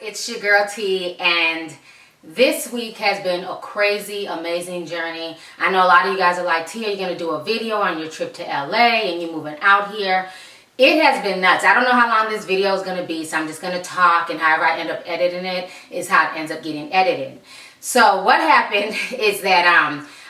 it's your girl T, and this week has been a crazy, amazing journey. I know a lot of you guys are like, T, are you going to do a video on your trip to LA and you moving out here? It has been nuts. I don't know how long this video is going to be, so I'm just going to talk, and however I end up editing it is how it ends up getting edited. So what happened is that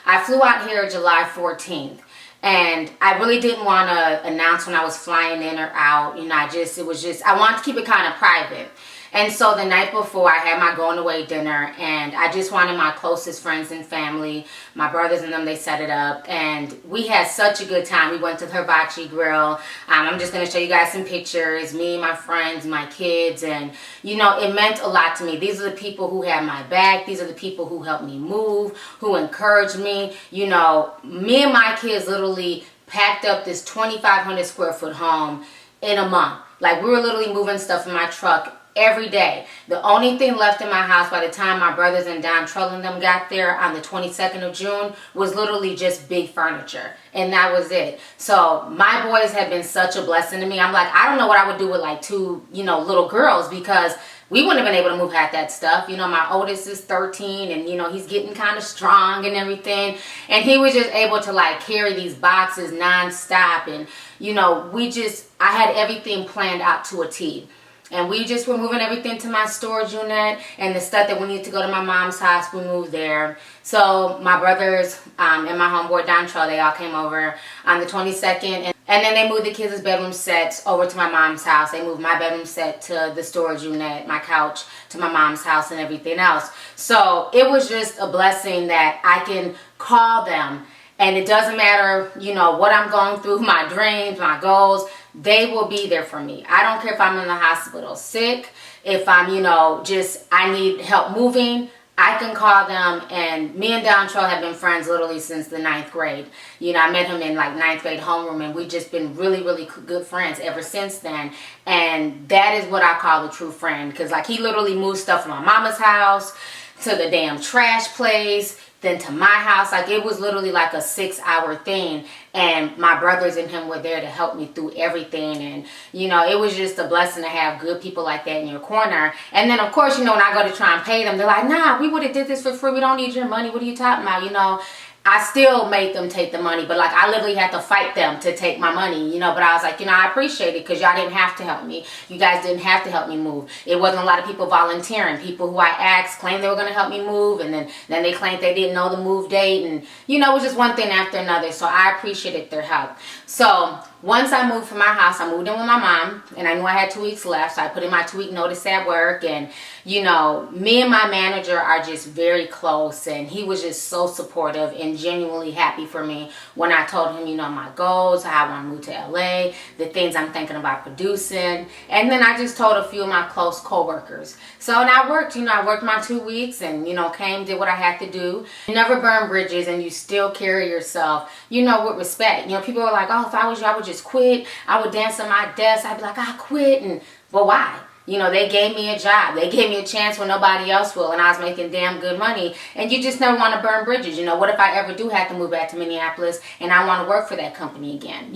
I flew out here July 14th. And I really didn't want to announce when I was flying in or out. You know, I wanted to keep it kind of private. And so the night before, I had my going away dinner, and I just wanted my closest friends and family, my brothers and them, they set it up. And we had such a good time. We went to the Hibachi Grill. I'm just going to show you guys some pictures, me, my friends, my kids. And, you know, it meant a lot to me. These are the people who had my back. These are the people who helped me move, who encouraged me. You know, me and my kids literally packed up this 2,500 square foot home in a month. Like, we were literally moving stuff in my truck every day. The only thing left in my house by the time my brothers and Don Trull and them got there on the 22nd of June was literally just big furniture. And that was it. So my boys have been such a blessing to me. I'm like, I don't know what I would do with like two, little girls, because we wouldn't have been able to move half that stuff. You know, my oldest is 13 and, he's getting kind of strong and everything. And he was just able to like carry these boxes nonstop. And, I had everything planned out to a T. And we just were moving everything to my storage unit, and the stuff that we need to go to my mom's house, we moved there. So my brothers and my homeboy Don Trull, they all came over on the 22nd. And then they moved the kids' bedroom sets over to my mom's house. They moved my bedroom set to the storage unit, my couch to my mom's house, and everything else. So it was just a blessing that I can call them. And it doesn't matter, what I'm going through, my dreams, my goals, they will be there for me. I don't care if I'm in the hospital sick, if I'm, I need help moving, I can call them. And me and Don Trull have been friends literally since the 9th grade. I met him in like 9th grade homeroom, and we've just been really, really good friends ever since then. And that is what I call a true friend, because like he literally moved stuff from my mama's house to the damn trash place, then to my house. Like, it was literally like a 6-hour thing, and my brothers and him were there to help me through everything. And it was just a blessing to have good people like that in your corner. And then of course, when I go to try and pay them, they're like, nah, we would have did this for free, we don't need your money, what are you talking about? I still made them take the money, but like I literally had to fight them to take my money, but I was like, I appreciate it, because y'all didn't have to help me. You guys didn't have to help me move. It wasn't a lot of people volunteering. People who I asked claimed they were going to help me move, and then they claimed they didn't know the move date, and it was just one thing after another. So I appreciated their help. So once I moved from my house, I moved in with my mom, and I knew I had 2 weeks left, so I put in my 2-week notice at work. And me and my manager are just very close, and he was just so supportive and genuinely happy for me when I told him, my goals, how I want to move to LA, the things I'm thinking about producing. And then I just told a few of my close co-workers. So, and I worked, I worked my 2 weeks, and, came, did what I had to do. You never burn bridges, and you still carry yourself, with respect. People are like, oh, if I was you, I would just quit. I would dance on my desk. I'd be like, I quit. But why? They gave me a job. They gave me a chance when nobody else will, and I was making damn good money. And you just never want to burn bridges. What if I ever do have to move back to Minneapolis and I want to work for that company again,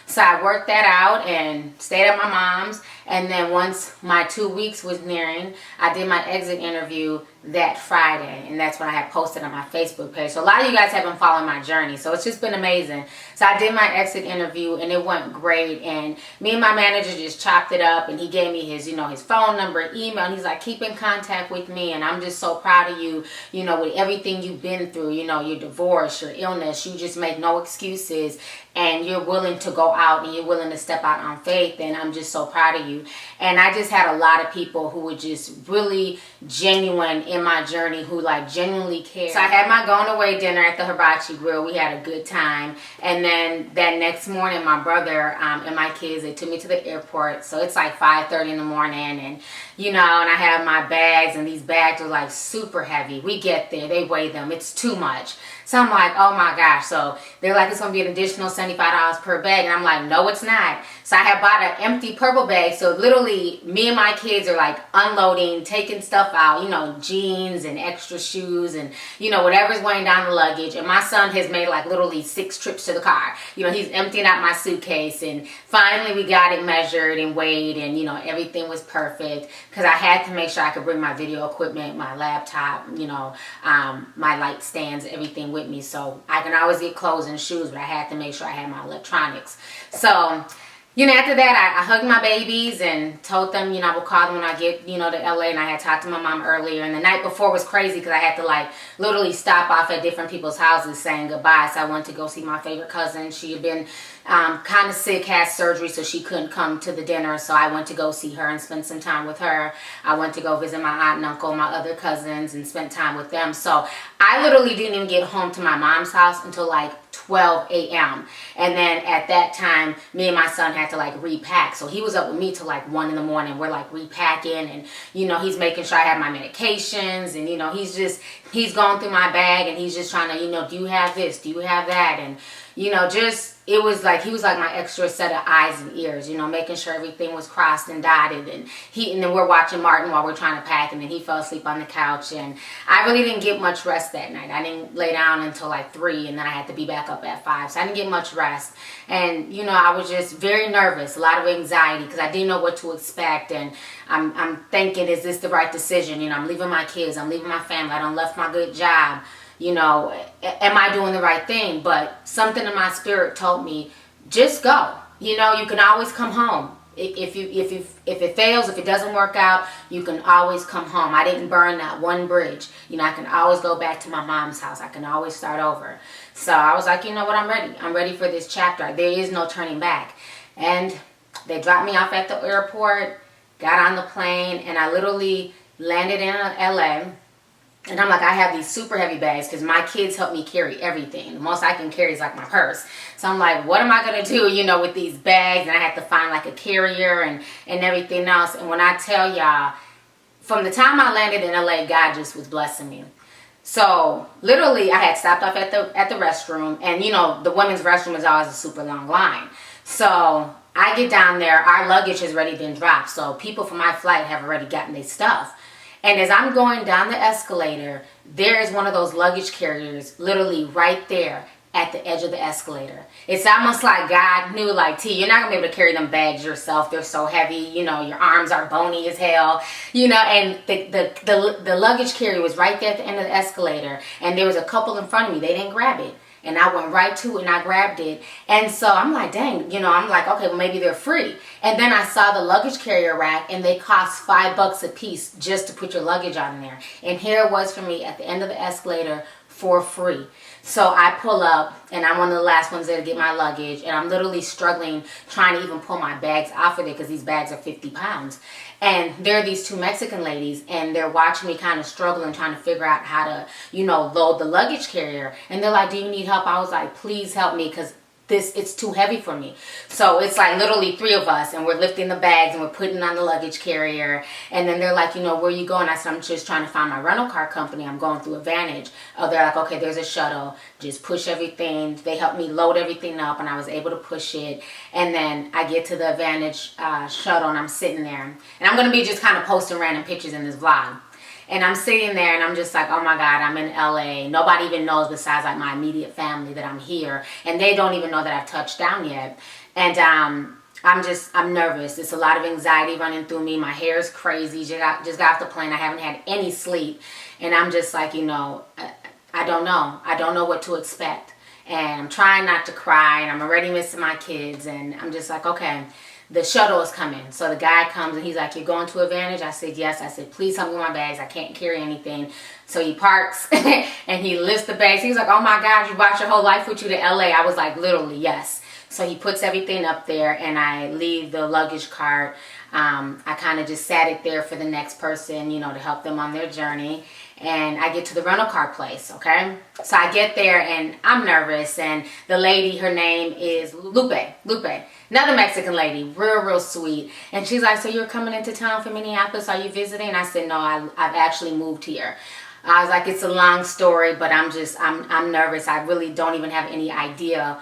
So I worked that out and stayed at my mom's. And then once my 2 weeks was nearing, I did my exit interview that Friday, and that's when I had posted on my Facebook page. So a lot of you guys have been following my journey, so it's just been amazing. So I did my exit interview, and it went great. And me and my manager just chopped it up, and he gave me his, his phone number, email, and he's like, keep in contact with me. And I'm just so proud of you, with everything you've been through, your divorce, your illness. You just make no excuses, and you're willing to go out, and you're willing to step out on faith. And I'm just so proud of you. And I just had a lot of people who were just really genuine in my journey, who like genuinely cared. So I had my going away dinner at the Hibachi Grill. We had a good time. And then that next morning, my brother and my kids, they took me to the airport. So it's like 5:30 in the morning, and and I have my bags, and these bags are like super heavy. We get there, they weigh them, it's too much. So I'm like, oh my gosh. So they're like, it's going to be an additional $75 per bag. And I'm like, no, it's not. So I have bought an empty purple bag. So literally me and my kids are like unloading, taking stuff out, jeans and extra shoes and, whatever's weighing down the luggage. And my son has made like literally 6 trips to the car. He's emptying out my suitcase. And finally we got it measured and weighed, and, everything was perfect. because I had to make sure I could bring my video equipment, my laptop, my light stands, everything with me. So I can always get clothes and shoes, but I had to make sure I had my electronics. So after that, I hugged my babies and told them, I would call them when I get, to LA. And I had talked to my mom earlier. And the night before was crazy because I had to, literally stop off at different people's houses saying goodbye. So I went to go see my favorite cousin. She had been kind of sick, had surgery, so she couldn't come to the dinner. So I went to go see her and spend some time with her. I went to go visit my aunt and uncle, my other cousins, and spent time with them. So I literally didn't even get home to my mom's house until 12 a.m. And then at that time, me and my son had to repack. So he was up with me till 1 in the morning. We're repacking, and he's making sure I have my medications, and he's going through my bag, and he's just trying to, do you have this? Do you have that? And it was he was my extra set of eyes and ears, making sure everything was crossed and dotted. And then we're watching Martin while we're trying to pack, and then he fell asleep on the couch. And I really didn't get much rest that night. I didn't lay down until 3, and then I had to be back up at 5. So I didn't get much rest. And, I was just very nervous, a lot of anxiety, because I didn't know what to expect. And I'm thinking, is this the right decision? I'm leaving my kids. I'm leaving my family. I done left my good job. Am I doing the right thing? But something in my spirit told me, just go. You can always come home. If it fails, if it doesn't work out, you can always come home. I didn't burn that one bridge. I can always go back to my mom's house. I can always start over. So I was like, you know what, I'm ready. I'm ready for this chapter. There is no turning back. And they dropped me off at the airport, got on the plane, and I literally landed in LA. And I'm I have these super heavy bags because my kids help me carry everything. The most I can carry is my purse. So I'm what am I going to do, with these bags? And I had to find a carrier and everything else. And when I tell y'all, from the time I landed in LA, God just was blessing me. So literally I had stopped off at the restroom, and the women's restroom is always a super long line. So I get down there, our luggage has already been dropped. So people from my flight have already gotten their stuff. And as I'm going down the escalator, there is one of those luggage carriers literally right there at the edge of the escalator. It's almost like God knew, T, you're not going to be able to carry them bags yourself. They're so heavy. Your arms are bony as hell. And the luggage carrier was right there at the end of the escalator. And there was a couple in front of me. They didn't grab it. And I went right to it and I grabbed it. And so I'm dang, I'm okay, well, maybe they're free. And then I saw the luggage carrier rack, and they cost $5 a piece just to put your luggage on there. And here it was for me at the end of the escalator for free. So I pull up, and I'm one of the last ones there to get my luggage, and I'm literally struggling trying to even pull my bags off of it because these bags are 50 pounds. And there are these two Mexican ladies, and they're watching me kind of struggle and trying to figure out how to, load the luggage carrier. And they're like, do you need help? I was like, please help me, because it's too heavy for me. So it's literally 3 of us, and we're lifting the bags and we're putting on the luggage carrier. And then they're like, where are you going? I said, I'm just trying to find my rental car company. I'm going through Advantage. Oh, they're like, okay, there's a shuttle. Just push everything. They helped me load everything up, and I was able to push it. And then I get to the Advantage shuttle, and I'm sitting there. And I'm going to be just kind of posting random pictures in this vlog. And I'm sitting there, and I'm just oh my God, I'm in LA. Nobody even knows besides my immediate family that I'm here. And they don't even know that I've touched down yet. And I'm nervous. It's a lot of anxiety running through me. My hair is crazy. Just got off the plane. I haven't had any sleep. And I'm just I don't know. I don't know what to expect. And I'm trying not to cry, and I'm already missing my kids. And I'm just okay. The shuttle is coming. So the guy comes, and he's like, you're going to Advantage? I said, yes. I said, please help me with my bags. I can't carry anything. So he parks and he lifts the bags. He's like, oh my God, you brought your whole life with you to LA. I was like, literally, yes. So he puts everything up there, and I leave the luggage cart. I kind of just sat it there for the next person, to help them on their journey. And I get to the rental car place, okay? So I get there, and I'm nervous. And the lady, her name is Lupe. Another Mexican lady, real sweet. And she's like, so you're coming into town from Minneapolis? Are you visiting? I said, no, I've actually moved here. I was like, it's a long story, but I'm nervous. I really don't even have any idea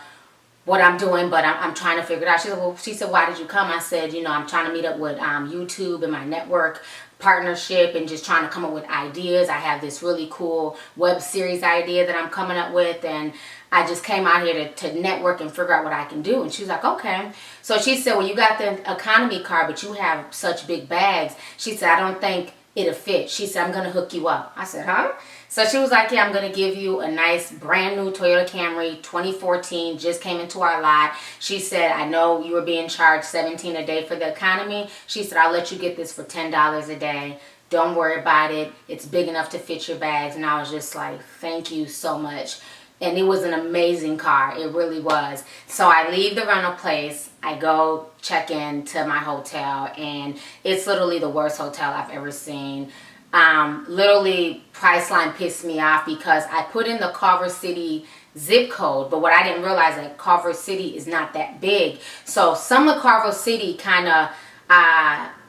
what I'm doing, but I'm trying to figure it out. She said, why did you come? I said, I'm trying to meet up with YouTube and my network partnership and just trying to come up with ideas. I have this really cool web series idea that I'm coming up with, and I just came out here to network and figure out what I can do. And she was like, okay. So she said, well, you got the economy card, but you have such big bags. She said, I don't think it'll fit. She said, I'm going to hook you up. I said, huh? So she was like, yeah, I'm going to give you a nice brand new Toyota Camry 2014, just came into our lot. She said, I know you were being charged $17 a day for the economy. She said, I'll let you get this for $10 a day. Don't worry about it. It's big enough to fit your bags. And I was just like, thank you so much. And it was an amazing car. It really was. So I leave the rental place. I go check in to my hotel, and it's literally the worst hotel I've ever seen. Literally, Priceline pissed me off because I put in the Culver City zip code, but what I didn't realize that Culver City is not that big. So some of Culver City kind of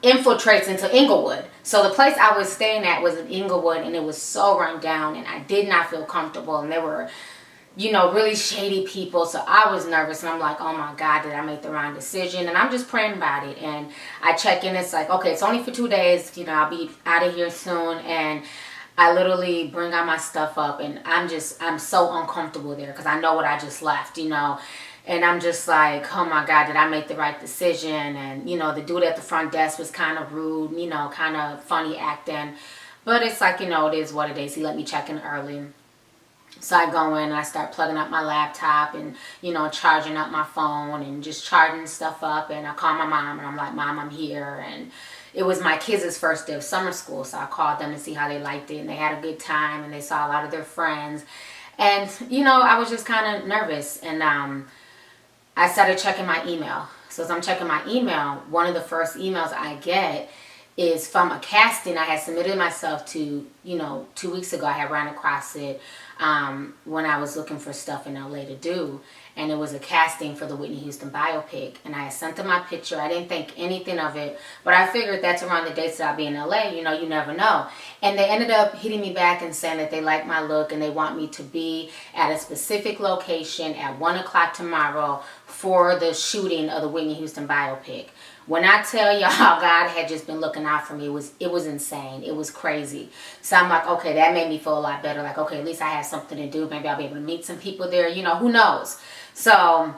infiltrates into Inglewood. So the place I was staying at was in Inglewood, and it was so run down, and I did not feel comfortable, and there were, you know, really shady people. So I was nervous, and I'm like, oh my God, did I make the wrong decision? And I'm just praying about it. And I check in, it's like, okay, it's only for 2 days, you know, I'll be out of here soon. And I literally bring all my stuff up, and I'm so uncomfortable there because I know what I just left, you know. And I'm just like, oh my God, did I make the right decision? And, you know, the dude at the front desk was kind of rude, you know, kind of funny acting. But it's like, you know, it is what it is. He let me check in early. So I go in and I start plugging up my laptop and, you know, charging up my phone and just charging stuff up. And I call my mom and I'm like, Mom, I'm here. And it was my kids' first day of summer school. So I called them to see how they liked it. And they had a good time and they saw a lot of their friends. And, you know, I was just kind of nervous. And I started checking my email. So as I'm checking my email, one of the first emails I get is from a casting I had submitted myself to, you know, 2 weeks ago. I had ran across it when I was looking for stuff in LA to do. And it was a casting for the Whitney Houston biopic. And I had sent them my picture. I didn't think anything of it. But I figured that's around the dates that I'll be in LA. You know, you never know. And they ended up hitting me back and saying that they like my look and they want me to be at a specific location at 1 o'clock tomorrow for the shooting of the Whitney Houston biopic. When I tell y'all, God had just been looking out for me. It was insane. It was crazy. So I'm like, okay, that made me feel a lot better. Like, okay, at least I have something to do. Maybe I'll be able to meet some people there. You know, who knows? So,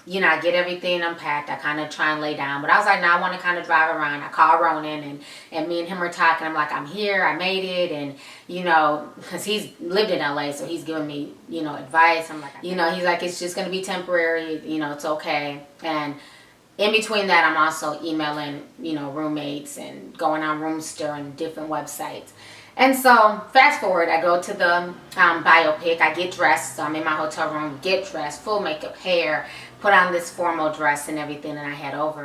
you know, I get everything unpacked. I kind of try and lay down. But I was like, no, I want to kind of drive around. I call Ronan, and me and him are talking. I'm like, I'm here. I made it. And, you know, because he's lived in LA, so he's giving me, you know, advice. I'm like, you know, he's like, it's just going to be temporary. You know, it's okay. And in between that, I'm also emailing, you know, roommates and going on Roomster and different websites. And so, fast forward, I go to the biopic. I get dressed. So I'm in my hotel room, get dressed, full makeup, hair, put on this formal dress and everything, and I head over.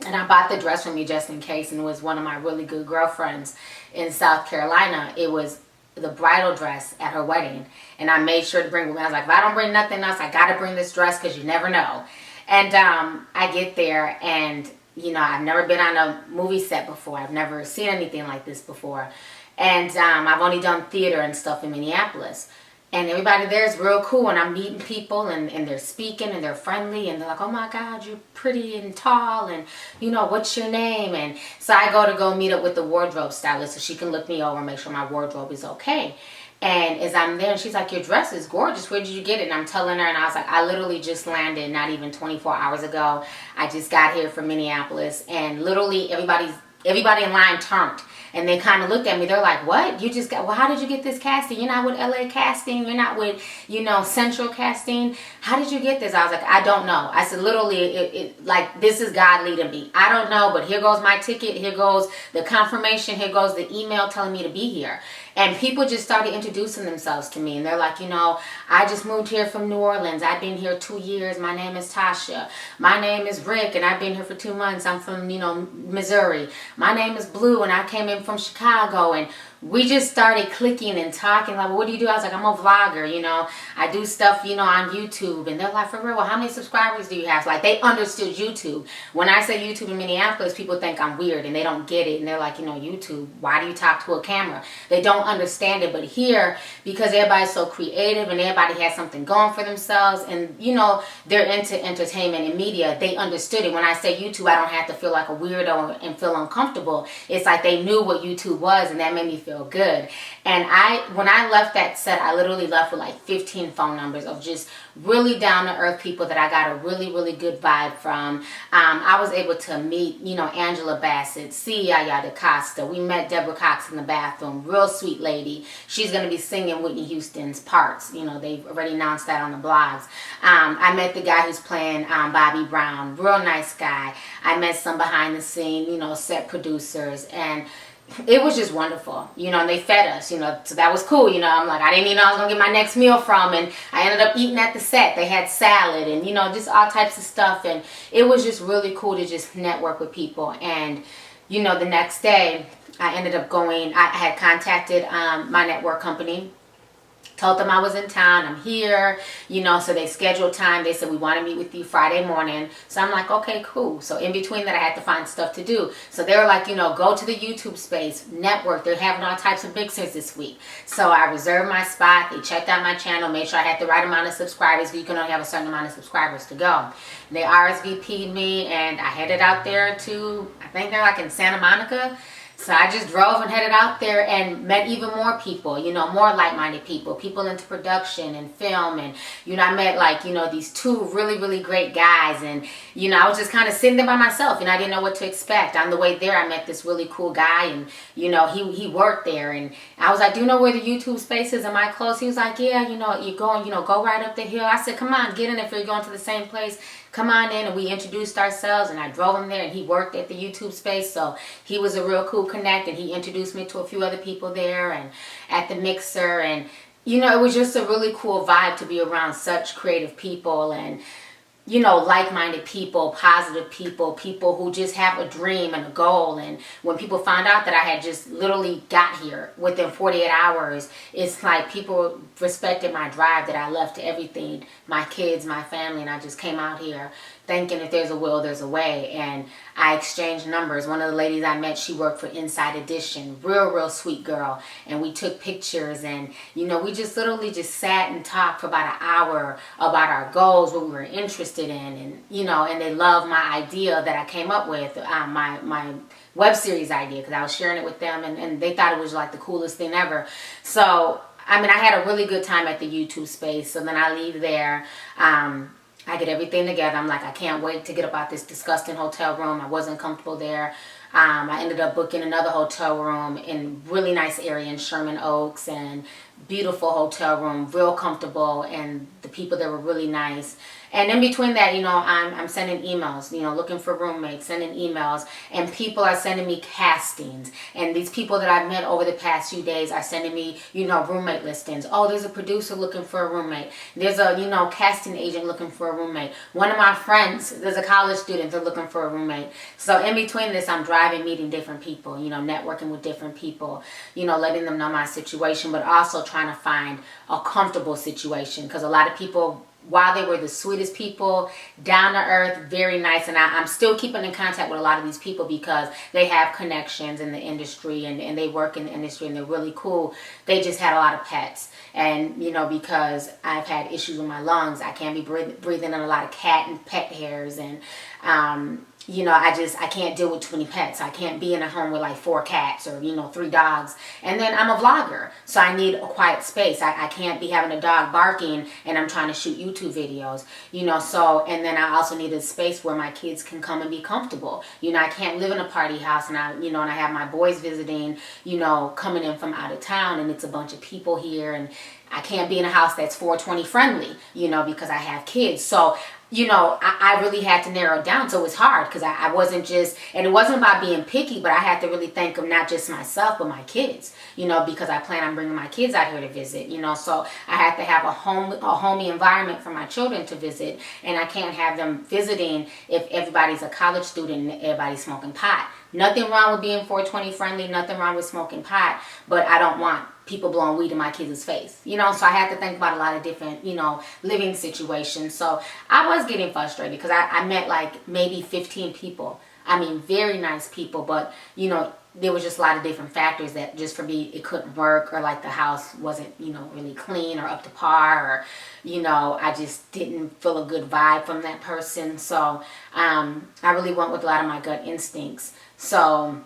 And I bought the dress for me just in case, and it was one of my really good girlfriends in South Carolina. It was the bridal dress at her wedding. And I made sure to bring it. I was like, if I don't bring nothing else, I got to bring this dress because you never know. And I get there, and, you know, I've never been on a movie set before. I've never seen anything like this before. And I've only done theater and stuff in Minneapolis. And everybody there is real cool, and I'm meeting people, and they're speaking, and they're friendly, and they're like, oh my God, you're pretty and tall, and, you know, what's your name? And so I go meet up with the wardrobe stylist so she can look me over and make sure my wardrobe is okay. And as I'm there, and she's like, your dress is gorgeous. Where did you get it? And I'm telling her, and I was like, I literally just landed not even 24 hours ago. I just got here from Minneapolis, and literally everybody in line turned. And they kind of looked at me. They're like, what? You just got, well, how did you get this casting? You're not with LA Casting. You're not with, you know, Central Casting. How did you get this? I was like, I don't know. I said, literally, like, this is God leading me. I don't know, but here goes my ticket. Here goes the confirmation. Here goes the email telling me to be here. And people just started introducing themselves to me. And they're like, you know, I just moved here from New Orleans. I've been here 2 years. My name is Tasha. My name is Rick, and I've been here for 2 months. I'm from, you know, Missouri. My name is Blue, and I came in from Chicago. And we just started clicking and talking, like, well, what do you do? I was like, I'm a vlogger, you know, I do stuff, you know, on YouTube. And they're like, for real, well, how many subscribers do you have? So, like, they understood YouTube. When I say YouTube in Minneapolis, people think I'm weird and they don't get it. And they're like, you know, YouTube, why do you talk to a camera? They don't understand it. But here, because everybody's so creative and everybody has something going for themselves and, you know, they're into entertainment and media, they understood it. When I say YouTube, I don't have to feel like a weirdo and feel uncomfortable. It's like they knew what YouTube was, and that made me feel good. And when I left that set, I literally left with like 15 phone numbers of just really down to earth people that I got a really, really good vibe from. I was able to meet, you know, Angela Bassett, C. Yaya DaCosta. We met Deborah Cox in the bathroom. Real sweet lady. She's going to be singing Whitney Houston's parts. You know, they've already announced that on the blogs. I met the guy who's playing Bobby Brown. Real nice guy. I met some behind the scene, you know, set producers, and it was just wonderful, you know, and they fed us, you know, so that was cool, you know. I'm like, I didn't even know I was going to get my next meal from, and I ended up eating at the set. They had salad and, you know, just all types of stuff, and it was just really cool to just network with people. And, you know, the next day, I ended up going, I had contacted my network company, told them I was in town, I'm here, you know, so they scheduled time. They said, we want to meet with you Friday morning. So I'm like, okay, cool. So in between that, I had to find stuff to do. So they were like, you know, go to the YouTube space, network. They're having all types of mixers this week. So I reserved my spot. They checked out my channel, made sure I had the right amount of subscribers. You can only have a certain amount of subscribers to go. They RSVP'd me, and I headed out there to, I think they're like in Santa Monica. So I just drove and headed out there and met even more people, you know, more like-minded people, people into production and film. And, you know, I met like, you know, these two really, really great guys. And, you know, I was just kind of sitting there by myself and I didn't know what to expect. On the way there, I met this really cool guy and, you know, he worked there. And I was like, do you know where the YouTube space is? Am I close? He was like, yeah, you know, you're going, you know, go right up the hill. I said, come on, get in if you're going to the same place. Come on in. And we introduced ourselves and I drove him there, and he worked at the YouTube space, so he was a real cool connect, and he introduced me to a few other people there and at the mixer. And, you know, it was just a really cool vibe to be around such creative people and, you know, like-minded people, positive people, people who just have a dream and a goal. And when people found out that I had just literally got here within 48 hours, it's like people respected my drive, that I left everything, my kids, my family, and I just came out here thinking if there's a will, there's a way. And I exchanged numbers. One of the ladies I met, she worked for Inside Edition. Real sweet girl. And we took pictures, and, you know, we just literally just sat and talked for about an hour about our goals, what we were interested in. And, you know, and they loved my idea that I came up with, my web series idea, because I was sharing it with them, and they thought it was like the coolest thing ever. So, I mean, I had a really good time at the YouTube space. So then I leave there. I get everything together. I'm like, I can't wait to get up out this disgusting hotel room. I wasn't comfortable there. I ended up booking another hotel room in really nice area in Sherman Oaks, and beautiful hotel room, real comfortable, and the people there were really nice. And in between that, you know, I'm sending emails, you know, looking for roommates, sending emails, and people are sending me castings. And these people that I've met over the past few days are sending me, you know, roommate listings. Oh, there's a producer looking for a roommate. There's a, you know, casting agent looking for a roommate. One of my friends, there's a college student, they're looking for a roommate. So in between this, I'm driving, meeting different people, you know, networking with different people, you know, letting them know my situation, but also trying to find a comfortable situation, because a lot of people, while they were the sweetest people, down to earth, very nice, and I'm still keeping in contact with a lot of these people because they have connections in the industry, and they work in the industry, and they're really cool. They just had a lot of pets, and, you know, because I've had issues with my lungs, I can't be breathing in a lot of cat and pet hairs, and you know, I can't deal with too many pets. I can't be in a home with like 4 cats or, you know, 3 dogs. And then I'm a vlogger, so I need a quiet space. I can't be having a dog barking and I'm trying to shoot YouTube videos, you know. So, and then I also need a space where my kids can come and be comfortable. You know, I can't live in a party house, and and I have my boys visiting, you know, coming in from out of town, and it's a bunch of people here, and I can't be in a house that's 420 friendly, you know, because I have kids. So, you know, I really had to narrow it down. So it was hard because I wasn't just, and it wasn't about being picky, but I had to really think of not just myself, but my kids, you know, because I plan on bringing my kids out here to visit, you know. So I had to have a homey environment for my children to visit, and I can't have them visiting if everybody's a college student and everybody's smoking pot. Nothing wrong with being 420 friendly, nothing wrong with smoking pot, but I don't want people blowing weed in my kids' face, you know. So I had to think about a lot of different, you know, living situations. So I was getting frustrated because I met like maybe 15 people. I mean, very nice people, but you know, there was just a lot of different factors that just for me, it couldn't work, or like the house wasn't, you know, really clean or up to par, or, you know, I just didn't feel a good vibe from that person. So I really went with a lot of my gut instincts. So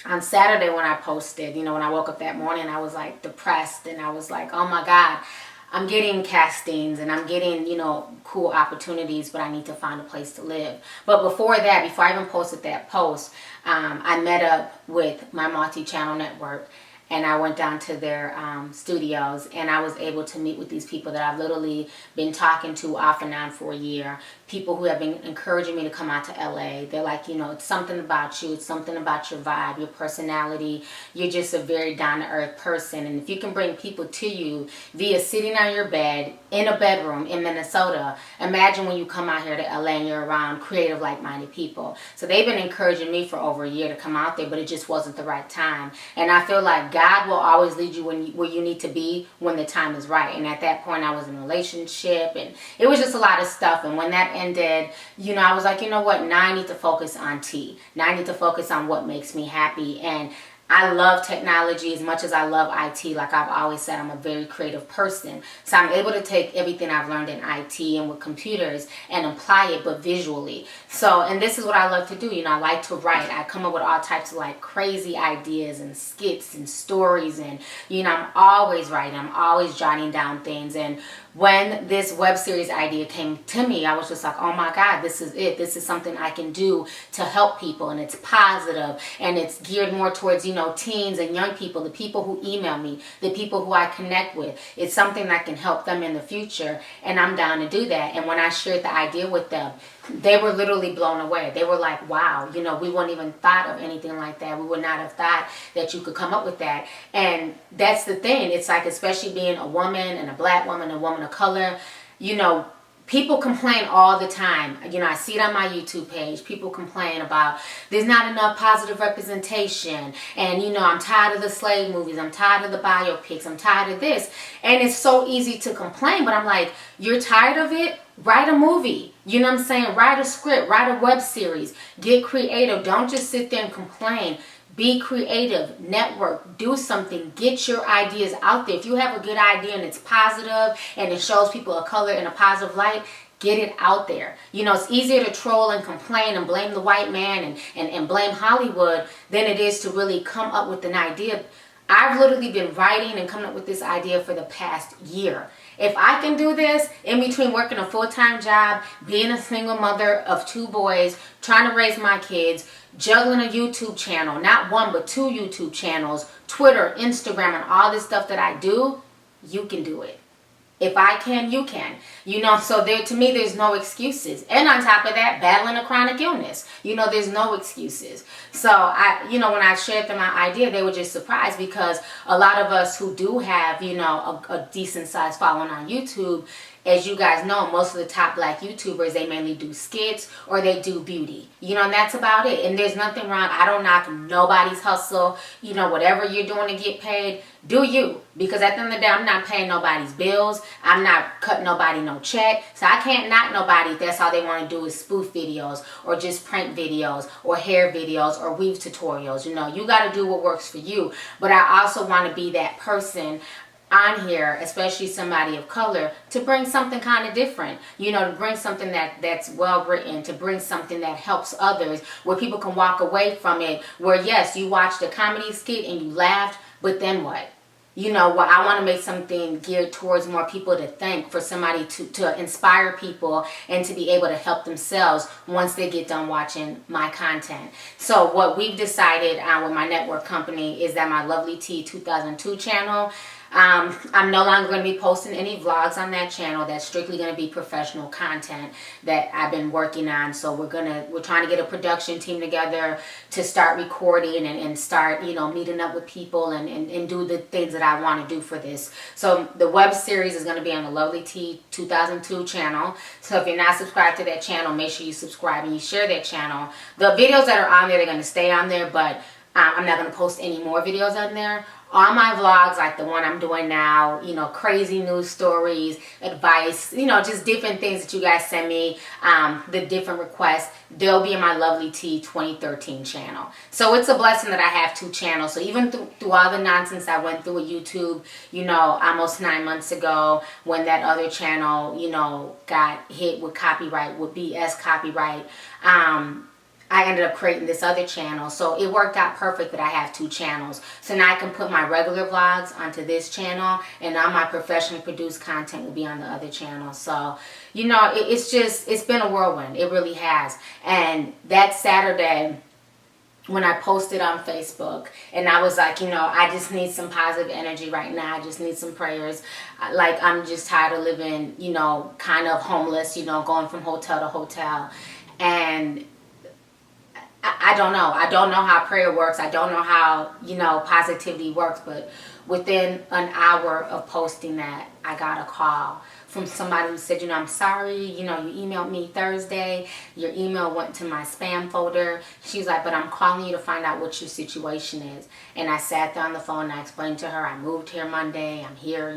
on Saturday when I posted, you know, when I woke up that morning, I was like depressed, and I was like, oh my God, I'm getting castings and I'm getting, you know, cool opportunities, but I need to find a place to live. But before that, before I even posted that post, I met up with my multi-channel network, and I went down to their studios, and I was able to meet with these people that I've literally been talking to off and on for a year. People who have been encouraging me to come out to LA. They're like, you know, it's something about you. It's something about your vibe, your personality. You're just a very down-to-earth person. And if you can bring people to you via sitting on your bed in a bedroom in Minnesota, imagine when you come out here to LA and you're around creative, like-minded people. So they've been encouraging me for over a year to come out there, but it just wasn't the right time. And I feel like God will always lead you where you need to be when the time is right. And at that point, I was in a relationship, and it was just a lot of stuff. And when that ended, you know, I was like, you know what? Now I need to focus on T. Now I need to focus on what makes me happy. And I love technology as much as I love IT. Like I've always said, I'm a very creative person. So I'm able to take everything I've learned in IT and with computers and apply it, but visually. So, and this is what I love to do. You know, I like to write. I come up with all types of like crazy ideas and skits and stories. And, you know, I'm always writing. I'm always jotting down things. And when this web series idea came to me, I was just like, oh my God, this is it. This is something I can do to help people, and it's positive, and it's geared more towards, you know, teens and young people, the people who email me, the people who I connect with. It's something that can help them in the future, and I'm down to do that. And when I shared the idea with them, they were literally blown away. They were like, wow, you know, we wouldn't even thought of anything like that. We would not have thought that you could come up with that. And that's the thing. It's like, especially being a woman and a black woman, a woman of color, you know, people complain all the time. You know, I see it on my YouTube page. People complain about there's not enough positive representation. And, you know, I'm tired of the slave movies. I'm tired of the biopics. I'm tired of this. And it's so easy to complain. But I'm like, you're tired of it? Write a movie. You know what I'm saying? Write a script. Write a web series. Get creative. Don't just sit there and complain. Be creative, network, do something, get your ideas out there. If you have a good idea and it's positive and it shows people of color in a positive light, get it out there. You know, it's easier to troll and complain and blame the white man and blame Hollywood than it is to really come up with an idea. I've literally been writing and coming up with this idea for the past year. If I can do this in between working a full-time job, being a single mother of 2 boys, trying to raise my kids, juggling a YouTube channel, not 1 but 2 YouTube channels, Twitter, Instagram, and all this stuff that I do, you can do it. If I can, you can. You know, so there, to me, there's no excuses. And on top of that, battling a chronic illness. You know, there's no excuses. So, you know, when I shared them my idea, they were just surprised, because a lot of us who do have, you know, a decent sized following on YouTube, as you guys know, most of the top black YouTubers, they mainly do skits or they do beauty. You know, and that's about it. And there's nothing wrong. I don't knock nobody's hustle. You know, whatever you're doing to get paid, do you. Because at the end of the day, I'm not paying nobody's bills. I'm not cutting nobody no check. So I can't knock nobody if that's all they want to do is spoof videos or just prank videos or hair videos or weave tutorials. You know, you got to do what works for you. But I also want to be that person on here, especially somebody of color, to bring something kind of different, you know, to bring something that's well written, to bring something that helps others, where people can walk away from it, where yes, you watched a comedy skit and you laughed, but then what? You know, well, I want to make something geared towards more people to think, for somebody to inspire people and to be able to help themselves once they get done watching my content. So what we've decided with my network company is that my Lovely Tea 2002 channel, I'm no longer going to be posting any vlogs on that channel. That's strictly going to be professional content that I've been working on. So we're trying to get a production team together to start recording and start, meeting up with people and do the things that I want to do for this. So the web series is going to be on the Lovely Tea 2002 channel. So if you're not subscribed to that channel, make sure you subscribe and you share that channel. The videos that are on there, they're going to stay on there, but I'm not going to post any more videos on there. All my vlogs, like the one I'm doing now, crazy news stories, advice, just different things that you guys send me, the different requests, they'll be in my Lovely Tea 2013 channel. So it's a blessing that I have two channels. So even through all the nonsense I went through with YouTube, almost 9 months ago, when that other channel, got hit with copyright, with BS copyright, I ended up creating this other channel. So it worked out perfect that I have two channels. So now I can put my regular vlogs onto this channel, and all my professionally produced content will be on the other channel. So, it's been a whirlwind. It really has. And that Saturday, when I posted on Facebook, and I was like, I just need some positive energy right now. I just need some prayers. Like, I'm just tired of living, kind of homeless, going from hotel to hotel. And I don't know. I don't know how prayer works. I don't know how, positivity works. But within an hour of posting that, I got a call from somebody who said, I'm sorry, you emailed me Thursday. Your email went to my spam folder. She's like, but I'm calling you to find out what your situation is. And I sat there on the phone and I explained to her, I moved here Monday. I'm here,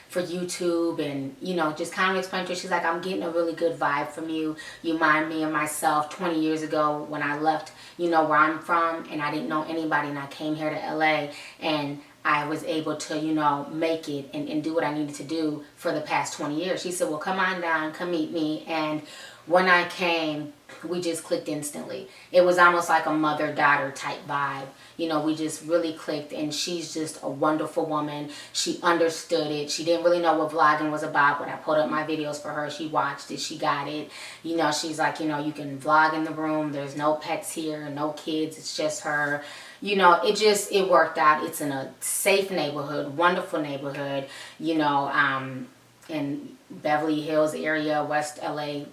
for YouTube, and, just kind of explained to her. She's like, I'm getting a really good vibe from you. You remind me of myself 20 years ago when I left, where I'm from, and I didn't know anybody, and I came here to LA, and I was able to, make it and do what I needed to do for the past 20 years. She said, well, come on down, come meet me. And when I came, we just clicked instantly. It was almost like a mother-daughter type vibe. We just really clicked, and she's just a wonderful woman. She understood it. She didn't really know what vlogging was about, but I put up my videos for her. She watched it. She got it. She's like, you can vlog in the room. There's no pets here, no kids. It's just her. It worked out. It's in a safe neighborhood, wonderful neighborhood, in Beverly Hills area, West LA,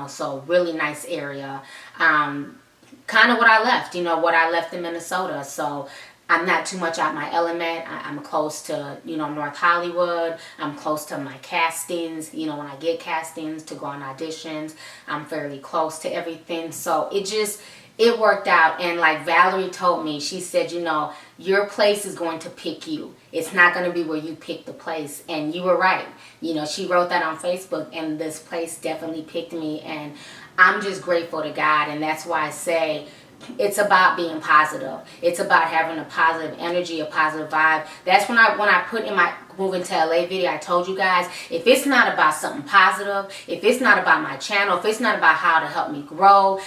so really nice area. Kind of what I left in Minnesota. So I'm not too much out my element. I'm close to, North Hollywood. I'm close to my castings, when I get castings to go on auditions. I'm fairly close to everything. So it worked out. And like Valerie told me, she said, your place is going to pick you. It's not going to be where you pick the place. And you were right. She wrote that on Facebook, and this place definitely picked me. And I'm just grateful to God. And that's why I say it's about being positive. It's about having a positive energy, a positive vibe. That's when I put in my moving to LA video, I told you guys, if it's not about something positive, if it's not about my channel, if it's not about how to help me grow,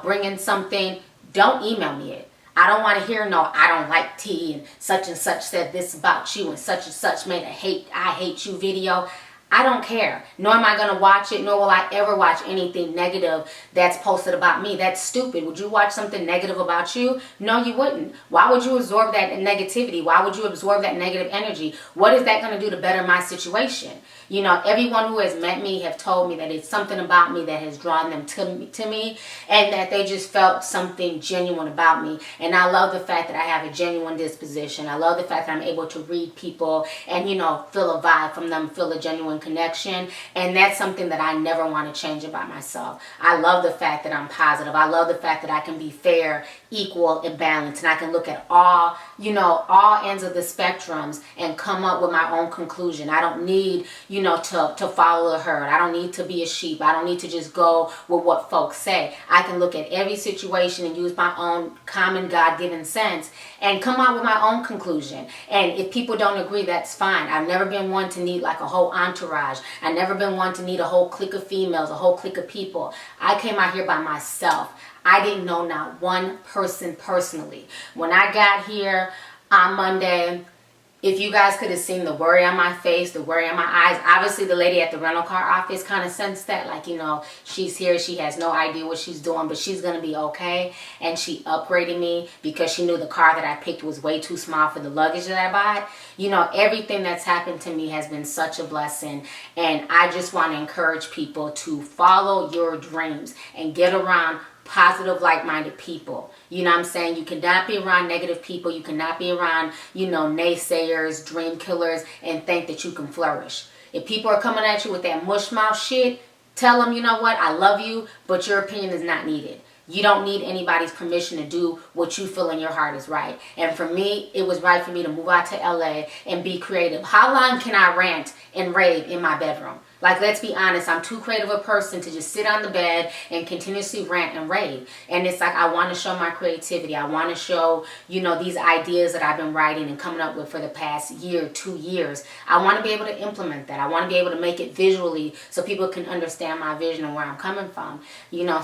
bringing something, don't email me it. I don't want to hear no, I don't like tea and such said this about you and such made I hate you video. I don't care. Nor am I going to watch it, nor will I ever watch anything negative that's posted about me. That's stupid. Would you watch something negative about you? No, you wouldn't. Why would you absorb that negativity? Why would you absorb that negative energy? What is that going to do to better my situation? Everyone who has met me have told me that it's something about me that has drawn them to me, and that they just felt something genuine about me. And I love the fact that I have a genuine disposition. I love the fact that I'm able to read people and, feel a vibe from them, feel a genuine connection. And that's something that I never want to change about myself. I love the fact that I'm positive. I love the fact that I can be fair, equal, and balanced. And I can look at all ends of the spectrums and come up with my own conclusion. I don't need, to follow the herd. I don't need to be a sheep. I don't need to just go with what folks say. I can look at every situation and use my own common God-given sense and come out with my own conclusion. And if people don't agree, that's fine. I've never been one to need like a whole entourage. I've never been one to need a whole clique of females, a whole clique of people. I came out here by myself. I didn't know not one person personally. When I got here on Monday, If you guys could have seen the worry on my face, the worry on my eyes, obviously the lady at the rental car office kind of sensed that, like, she's here, she has no idea what she's doing, but she's going to be okay. And she upgraded me because she knew the car that I picked was way too small for the luggage that I bought. Everything that's happened to me has been such a blessing. And I just want to encourage people to follow your dreams and get around positive, like-minded people. You know what I'm saying? You cannot be around negative people. You cannot be around, naysayers, dream killers, and think that you can flourish. If people are coming at you with that mush mouth shit, tell them, you know what, I love you, but your opinion is not needed. You don't need anybody's permission to do what you feel in your heart is right. And for me, it was right for me to move out to LA and be creative. How long can I rant and rave in my bedroom? Like, let's be honest, I'm too creative a person to just sit on the bed and continuously rant and rave. And it's like, I want to show my creativity. I want to show, these ideas that I've been writing and coming up with for the past year, 2 years. I want to be able to implement that. I want to be able to make it visually so people can understand my vision and where I'm coming from.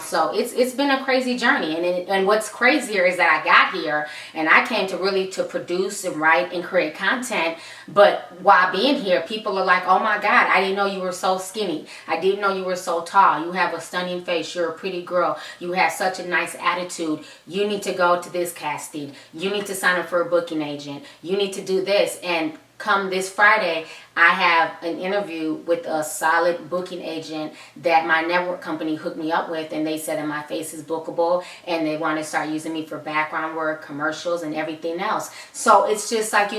So it's been a crazy journey. And what's crazier is that I got here and I came to produce and write and create content. But while being here, people are like, oh my God, I didn't know you were so skinny. I didn't know you were so tall. You have a stunning face. You're a pretty girl. You have such a nice attitude. You need to go to this casting. You need to sign up for a booking agent. You need to do this. And come this Friday, I have an interview with a solid booking agent that my network company hooked me up with, and they said that my face is bookable and they want to start using me for background work, commercials, and everything else. So it's just like,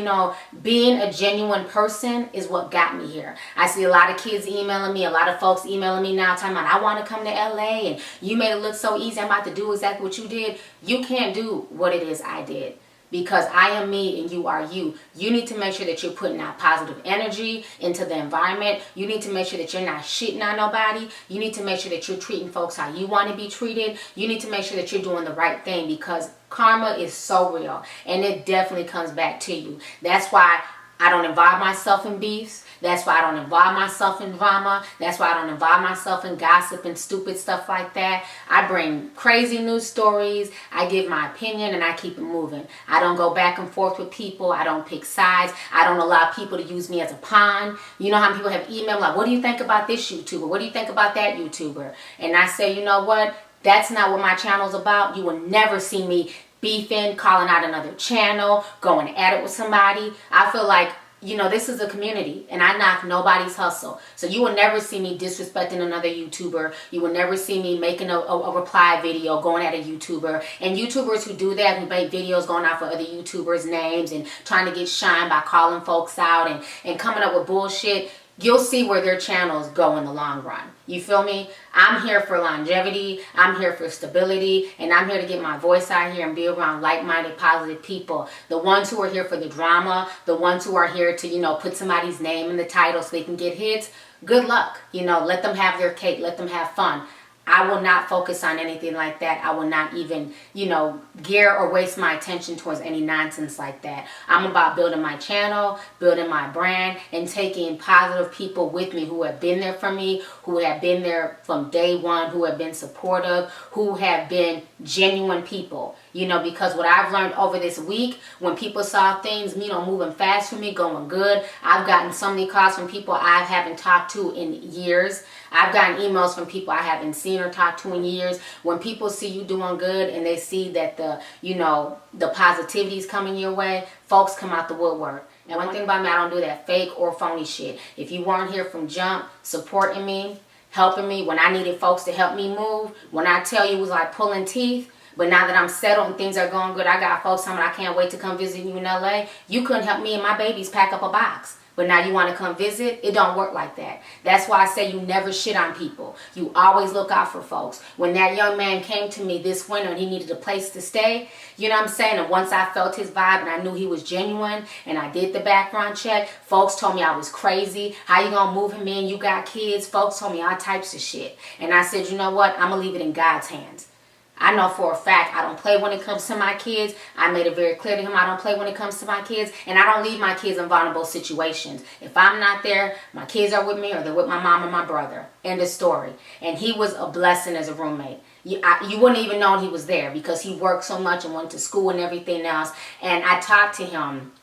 being a genuine person is what got me here. I see a lot of kids emailing me, a lot of folks emailing me now talking about, I want to come to LA and you made it look so easy. I'm about to do exactly what you did. You can't do what it is I did. Because I am me and you are you. You need to make sure that you're putting out positive energy into the environment. You need to make sure that you're not shitting on nobody. You need to make sure that you're treating folks how you want to be treated. You need to make sure that you're doing the right thing, because karma is so real and it definitely comes back to you. That's why I don't involve myself in beefs. That's why I don't involve myself in drama. That's why I don't involve myself in gossip and stupid stuff like that. I bring crazy news stories. I give my opinion and I keep it moving. I don't go back and forth with people. I don't pick sides. I don't allow people to use me as a pawn. You know how many people have emailed like, what do you think about this YouTuber? What do you think about that YouTuber? And I say, you know what? That's not what my channel's about. You will never see me beefing, calling out another channel, going at it with somebody. I feel like, this is a community and I knock nobody's hustle. So you will never see me disrespecting another YouTuber. You will never see me making a reply video going at a YouTuber. And YouTubers who do that, who make videos going out for other YouTubers' names and trying to get shine by calling folks out and coming up with bullshit, you'll see where their channels go in the long run. You feel me? I'm here for longevity. I'm here for stability. And I'm here to get my voice out here and be around like-minded, positive people. The ones who are here for the drama, the ones who are here to, put somebody's name in the title so they can get hits, good luck. Let them have their cake. Let them have fun. I will not focus on anything like that. I will not even, gear or waste my attention towards any nonsense like that. I'm about building my channel, building my brand, and taking positive people with me who have been there for me, who have been there from day one, who have been supportive, who have been genuine people. Because what I've learned over this week, when people saw things, moving fast for me, going good, I've gotten so many calls from people I haven't talked to in years. I've gotten emails from people I haven't seen or talked to in years. When people see you doing good and they see that the positivity is coming your way, folks come out the woodwork. And one thing about me, I don't do that fake or phony shit. If you weren't here from jump, supporting me, helping me when I needed folks to help me move, when I tell you it was like pulling teeth, but now that I'm settled and things are going good, I got folks telling me I can't wait to come visit you in LA. You couldn't help me and my babies pack up a box. But now you want to come visit? It don't work like that. That's why I say you never shit on people. You always look out for folks. When that young man came to me this winter and he needed a place to stay, you know what I'm saying? And once I felt his vibe and I knew he was genuine and I did the background check, folks told me I was crazy. How you going to move him in? You got kids. Folks told me all types of shit. And I said, you know what? I'm going to leave it in God's hands. I know for a fact I don't play when it comes to my kids. I made it very clear to him I don't play when it comes to my kids. And I don't leave my kids in vulnerable situations. If I'm not there, my kids are with me or they're with my mom or my brother. End of story. And he was a blessing as a roommate. You wouldn't even know he was there because he worked so much and went to school and everything else. And I talked to him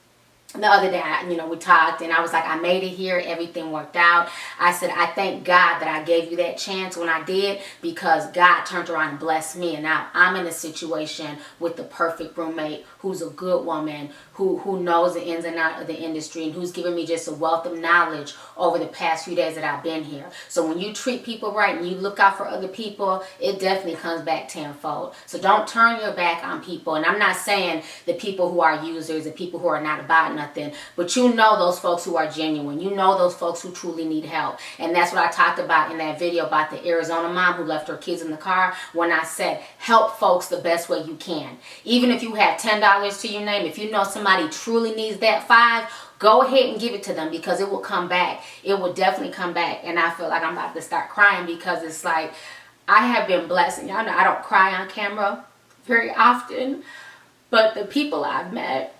the other day, we talked, and I was like, I made it here. Everything worked out. I said, I thank God that I gave you that chance when I did, because God turned around and blessed me. And now I'm in a situation with the perfect roommate who's a good woman, who knows the ins and outs of the industry, and who's given me just a wealth of knowledge over the past few days that I've been here. So when you treat people right and you look out for other people, it definitely comes back tenfold. So don't turn your back on people. And I'm not saying the people who are users, the people who are not about nothing, but you know those folks who are genuine. You know those folks who truly need help. And that's what I talked about in that video about the Arizona mom who left her kids in the car, when I said help folks the best way you can. Even if you have $10 to your name, if you know somebody truly needs that $5, go ahead and give it to them, because it will come back. It will definitely come back. And I feel like I'm about to start crying, because it's like I have been blessed. And y'all know I don't cry on camera very often, but the people I've met,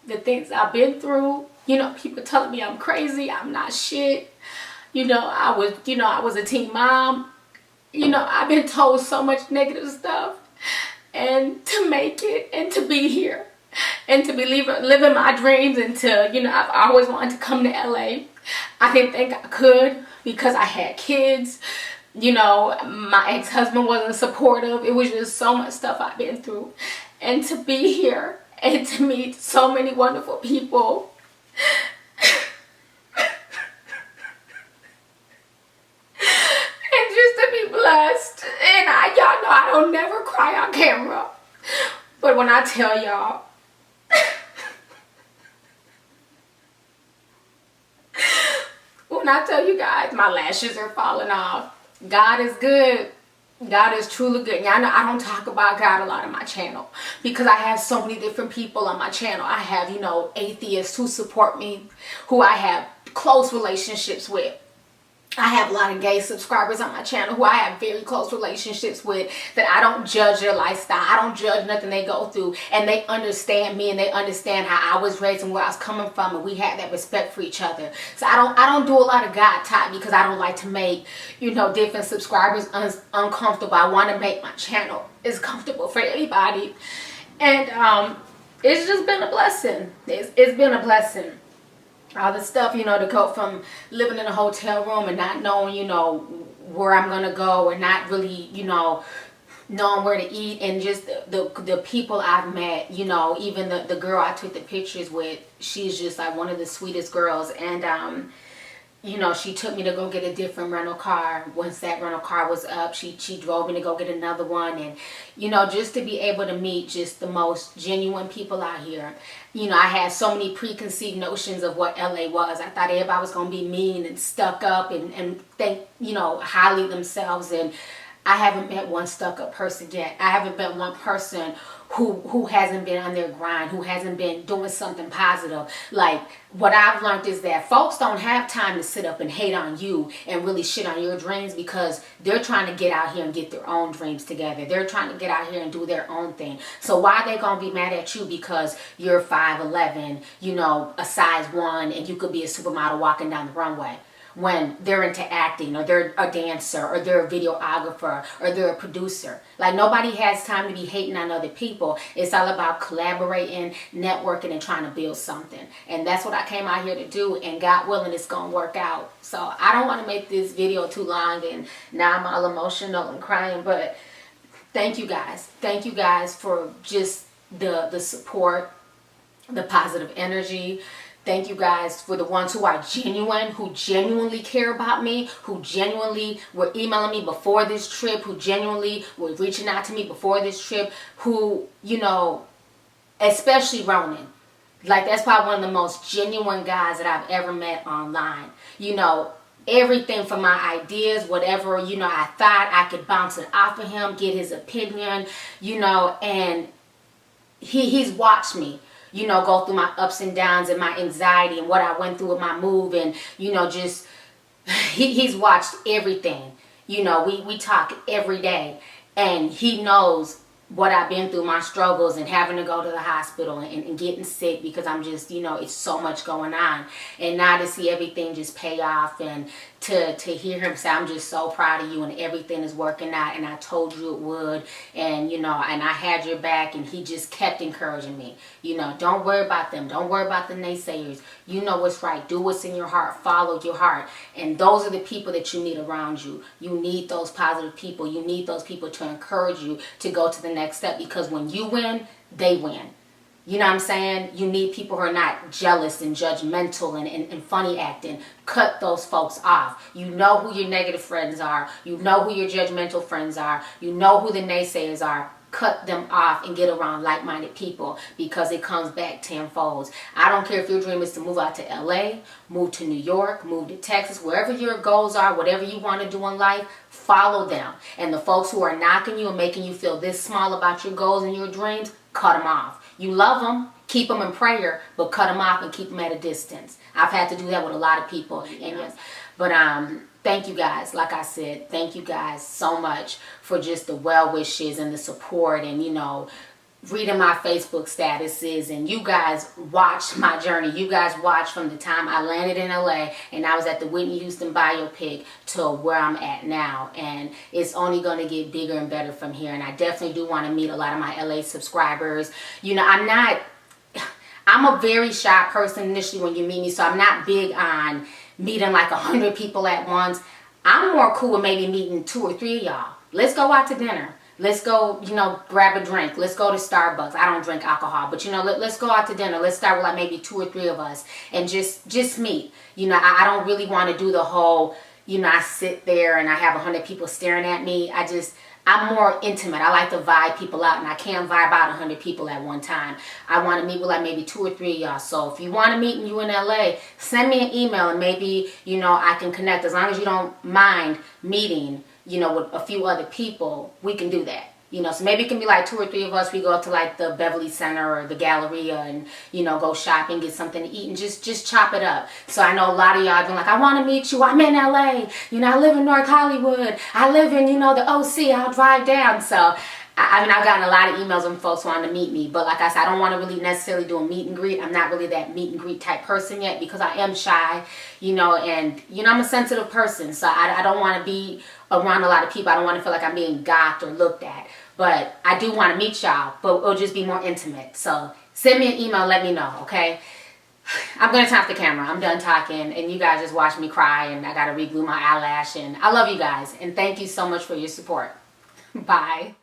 the things I've been through, people telling me I'm crazy, I'm not shit. I was a teen mom. I've been told so much negative stuff. And to make it, and to be here, and to be living my dreams, and to, I've always wanted to come to LA. I didn't think I could, because I had kids. My ex-husband wasn't supportive. It was just so much stuff I've been through. And to be here, and to meet so many wonderful people. And just to be blessed. And y'all know I don't never cry on camera. But when I tell y'all, when I tell you guys my lashes are falling off, God is good. God is truly good. Y'all know I don't talk about God a lot on my channel, because I have so many different people on my channel. I have, atheists who support me, who I have close relationships with. I have a lot of gay subscribers on my channel who I have very close relationships with, that I don't judge their lifestyle. I don't judge nothing they go through, and they understand me, and they understand how I was raised and where I was coming from, and we have that respect for each other. So I don't do a lot of God talk, because I don't like to make, different subscribers uncomfortable. I want to make my channel as comfortable for anybody. And it's just been a blessing. It's been a blessing. All the stuff, to go from living in a hotel room and not knowing, where I'm going to go, or not really, knowing where to eat, and just the people I've met, even the girl I took the pictures with, she's just like one of the sweetest girls. And, she took me to go get a different rental car. Once that rental car was up, she drove me to go get another one. And, just to be able to meet just the most genuine people out here. I had so many preconceived notions of what LA was. I thought everybody was going to be mean and stuck up and think, highly themselves. And I haven't met one stuck up person yet. I haven't met one person who hasn't been on their grind, who hasn't been doing something positive. Like, what I've learned is that folks don't have time to sit up and hate on you and really shit on your dreams, because they're trying to get out here and get their own dreams together. They're trying to get out here and do their own thing. So why are they going to be mad at you because you're 5'11", a size 1, and you could be a supermodel walking down the runway, when they're into acting, or they're a dancer, or they're a videographer, or they're a producer? Like, nobody has time to be hating on other people. It's all about collaborating, networking, and trying to build something. And that's what I came out here to do, and God willing, it's going to work out. So I don't want to make this video too long, and now I'm all emotional and crying, but thank you guys. Thank you guys for just the support, the positive energy. Thank you guys for the ones who are genuine, who genuinely care about me, who genuinely were emailing me before this trip, who genuinely were reaching out to me before this trip, who, especially Ronan. Like, that's probably one of the most genuine guys that I've ever met online. Everything from my ideas, whatever, I thought I could bounce it off of him, get his opinion, and he's watched me, go through my ups and downs and my anxiety and what I went through with my move, and, just, he's watched everything. We talk every day, and he knows what I've been through, my struggles, and having to go to the hospital and getting sick because I'm just, it's so much going on. And now to see everything just pay off, and to hear him say, I'm just so proud of you and everything is working out, and I told you it would, and and I had your back, and he just kept encouraging me. Don't worry about them. Don't worry about the naysayers. You know what's right. Do what's in your heart. Follow your heart. And those are the people that you need around you. You need those positive people. You need those people to encourage you to go to the next step, because when you win, they win. You know what I'm saying? You need people who are not jealous and judgmental and funny acting. Cut those folks off. You know who your negative friends are. You know who your judgmental friends are. You know who the naysayers are. Cut them off and get around like-minded people, because it comes back tenfold. I don't care if your dream is to move out to LA, move to New York, move to Texas, wherever your goals are, whatever you want to do in life, follow them. And the folks who are knocking you and making you feel this small about your goals and your dreams, cut them off. You love them, keep them in prayer, but cut them off and keep them at a distance. I've had to do that with a lot of people. And yes, but thank you guys. Like I said, thank you guys so much for just the well wishes and the support, and reading my Facebook statuses, and you guys watched my journey. You guys watched from the time I landed in LA and I was at the Whitney Houston biopic to where I'm at now, and it's only going to get bigger and better from here. And I definitely do want to meet a lot of my LA subscribers. I'm a very shy person initially when you meet me, so I'm not big on meeting like 100 people at once. I'm more cool with maybe meeting 2 or 3 of y'all. Let's go out to dinner. Let's go, grab a drink. Let's go to Starbucks. I don't drink alcohol, but let's go out to dinner. Let's start with like maybe 2 or 3 of us and just meet. I don't really want to do the whole, I sit there and I have 100 people staring at me. I'm more intimate. I like to vibe people out, and I can't vibe out 100 people at one time. I want to meet with like maybe 2 or 3 of y'all. So if you want to meet and you in LA, send me an email, and maybe, I can connect. As long as you don't mind meeting, with a few other people, we can do that. So maybe it can be like 2 or 3 of us. We go to like the Beverly Center or the Galleria and, go shopping, get something to eat, and just chop it up. So I know a lot of y'all have been like, I want to meet you. I'm in LA. I live in North Hollywood. I live in, the OC. I'll drive down. So, I've gotten a lot of emails from folks wanting to meet me. But like I said, I don't want to really necessarily do a meet and greet. I'm not really that meet and greet type person yet, because I am shy, and, I'm a sensitive person. So I don't want to be around a lot of people. I don't want to feel like I'm being gawked or looked at. But I do want to meet y'all, but it'll just be more intimate. So send me an email, let me know, okay? I'm going to turn off the camera. I'm done talking, and you guys just watch me cry, and I got to re-glue my eyelash. And I love you guys, and thank you so much for your support. Bye.